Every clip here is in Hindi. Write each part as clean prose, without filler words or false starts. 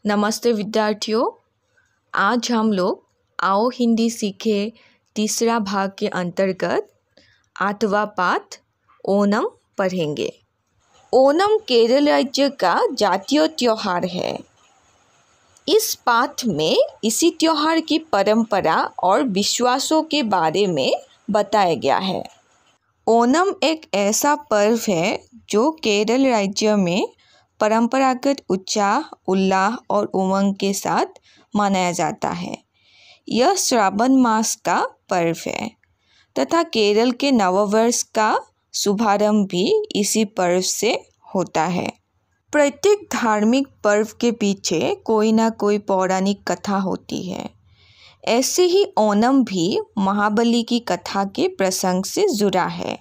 नमस्ते विद्यार्थियों, आज हम लोग आओ हिंदी सीखे तीसरा भाग के अंतर्गत 8वां पाठ ओणम पढ़ेंगे। ओणम केरल राज्य का जातीय त्योहार है। इस पाठ में इसी त्योहार की परंपरा और विश्वासों के बारे में बताया गया है। ओणम एक ऐसा पर्व है जो केरल राज्य में परंपरागत उत्साह, उल्लास और उमंग के साथ मनाया जाता है। यह श्रावण मास का पर्व है तथा केरल के नववर्ष का शुभारंभ भी इसी पर्व से होता है। प्रत्येक धार्मिक पर्व के पीछे कोई ना कोई पौराणिक कथा होती है। ऐसे ही ओणम भी महाबली की कथा के प्रसंग से जुड़ा है।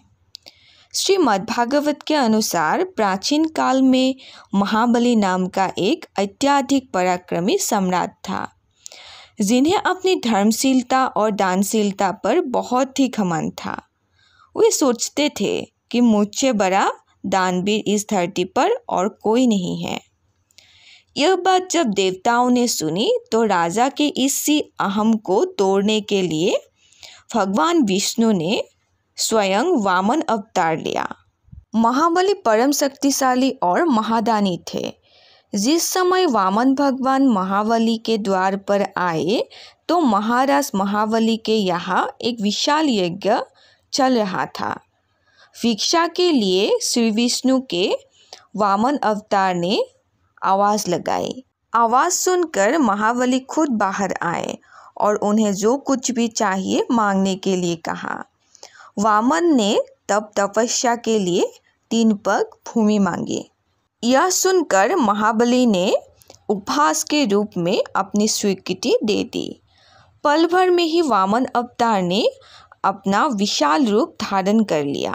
श्रीमद्भागवत के अनुसार प्राचीन काल में महाबली नाम का एक अत्यधिक पराक्रमी सम्राट था, जिन्हें अपनी धर्मशीलता और दानशीलता पर बहुत ही घमंड था। वे सोचते थे कि मुझसे बड़ा दानवीर इस धरती पर और कोई नहीं है। यह बात जब देवताओं ने सुनी तो राजा के इसी अहम को तोड़ने के लिए भगवान विष्णु ने स्वयं वामन अवतार लिया। महाबली परम शक्तिशाली और महादानी थे। जिस समय वामन भगवान महाबली के द्वार पर आए तो महाराज महाबली के यहाँ एक विशाल यज्ञ चल रहा था। भिक्षा के लिए श्री विष्णु के वामन अवतार ने आवाज़ लगाई। आवाज़ सुनकर महाबली खुद बाहर आए और उन्हें जो कुछ भी चाहिए मांगने के लिए कहा। वामन ने तब तपस्या के लिए 3 पग भूमि मांगी। यह सुनकर महाबली ने उपहास के रूप में अपनी स्वीकृति दे दी। पल भर में ही वामन अवतार ने अपना विशाल रूप धारण कर लिया।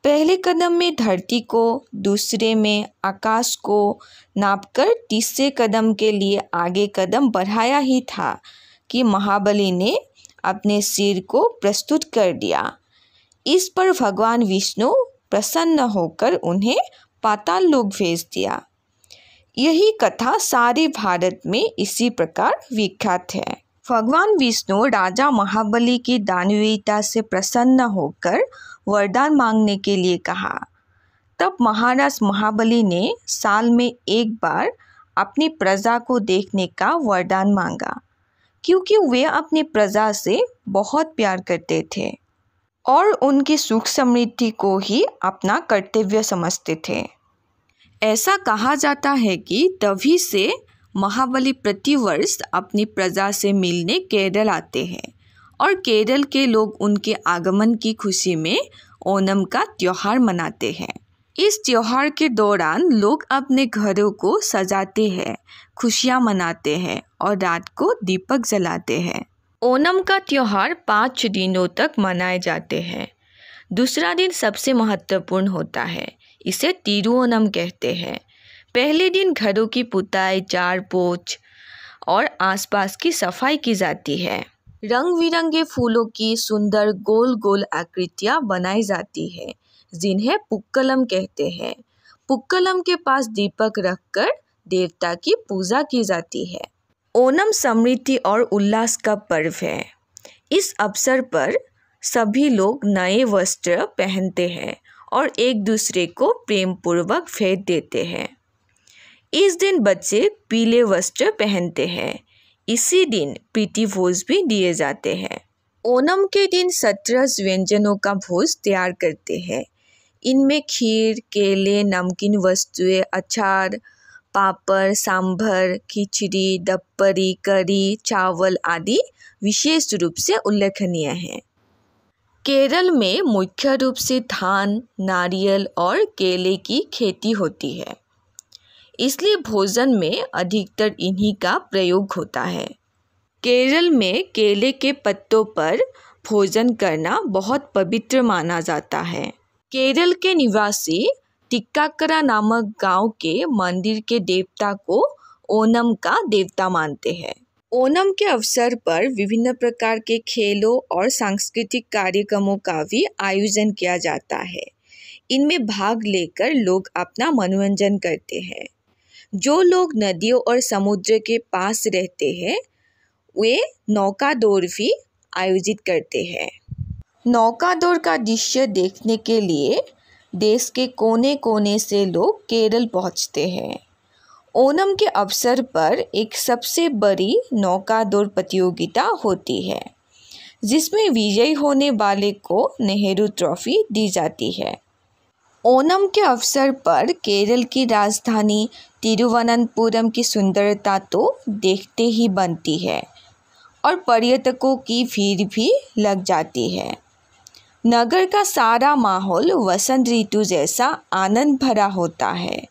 पहले कदम में धरती को, दूसरे में आकाश को नापकर तीसरे कदम के लिए आगे कदम बढ़ाया ही था कि महाबली ने अपने सिर को प्रस्तुत कर दिया। इस पर भगवान विष्णु प्रसन्न होकर उन्हें पाताल लोक भेज दिया। यही कथा सारे भारत में इसी प्रकार विख्यात है। भगवान विष्णु राजा महाबली की दानवीरता से प्रसन्न होकर वरदान मांगने के लिए कहा। तब महाराज महाबली ने साल में एक बार अपनी प्रजा को देखने का वरदान मांगा, क्योंकि वे अपनी प्रजा से बहुत प्यार करते थे और उनकी सुख समृद्धि को ही अपना कर्तव्य समझते थे। ऐसा कहा जाता है कि तभी से महाबली प्रतिवर्ष अपनी प्रजा से मिलने केरल आते हैं और केरल के लोग उनके आगमन की खुशी में ओणम का त्योहार मनाते हैं। इस त्योहार के दौरान लोग अपने घरों को सजाते हैं, खुशियाँ मनाते हैं और रात को दीपक जलाते हैं। ओणम का त्योहार 5 दिनों तक मनाए जाते हैं। दूसरा दिन सबसे महत्वपूर्ण होता है। इसे तिरुओणम कहते हैं। पहले दिन घरों की पुताई, झाड़ पोछ और आसपास की सफाई की जाती है। रंग बिरंगे फूलों की सुंदर गोल गोल आकृतियाँ बनाई जाती है, जिन्हें पुक्कलम कहते हैं। पुक्कलम के पास दीपक रखकर देवता की पूजा की जाती है। ओणम समृद्धि और उल्लास का पर्व है। इस अवसर पर सभी लोग नए वस्त्र पहनते हैं और एक दूसरे को प्रेम पूर्वक भेंट देते हैं। इस दिन बच्चे पीले वस्त्र पहनते हैं। इसी दिन प्रीति भोज भी दिए जाते हैं। ओणम के दिन 17 व्यंजनों का भोज तैयार करते हैं। इनमें खीर, केले, नमकीन वस्तुएं, अचार, पापड़, सांभर, खिचड़ी, दप्परी, करी, चावल आदि विशेष रूप से उल्लेखनीय हैं। केरल में मुख्य रूप से धान, नारियल और केले की खेती होती है, इसलिए भोजन में अधिकतर इन्हीं का प्रयोग होता है। केरल में केले के पत्तों पर भोजन करना बहुत पवित्र माना जाता है। केरल के निवासी तिक्काकरा नामक गांव के मंदिर के देवता को ओणम का देवता मानते हैं। ओणम के अवसर पर विभिन्न प्रकार के खेलों और सांस्कृतिक कार्यक्रमों का भी आयोजन किया जाता है। इनमें भाग लेकर लोग अपना मनोरंजन करते हैं। जो लोग नदियों और समुद्र के पास रहते हैं वे नौका दौड़ भी आयोजित करते हैं। नौका दौड़ का दृश्य देखने के लिए देश के कोने कोने से लोग केरल पहुंचते हैं। ओणम के अवसर पर एक सबसे बड़ी नौका दौड़ प्रतियोगिता होती है जिसमें विजयी होने वाले को नेहरू ट्रॉफी दी जाती है। ओणम के अवसर पर केरल की राजधानी तिरुवनंतपुरम की सुंदरता तो देखते ही बनती है और पर्यटकों की भीड़ भी लग जाती है। नगर का सारा माहौल वसंत ऋतु जैसा आनंद भरा होता है।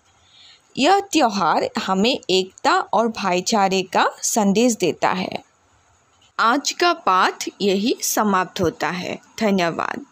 यह त्योहार हमें एकता और भाईचारे का संदेश देता है। आज का पाठ यही समाप्त होता है। धन्यवाद।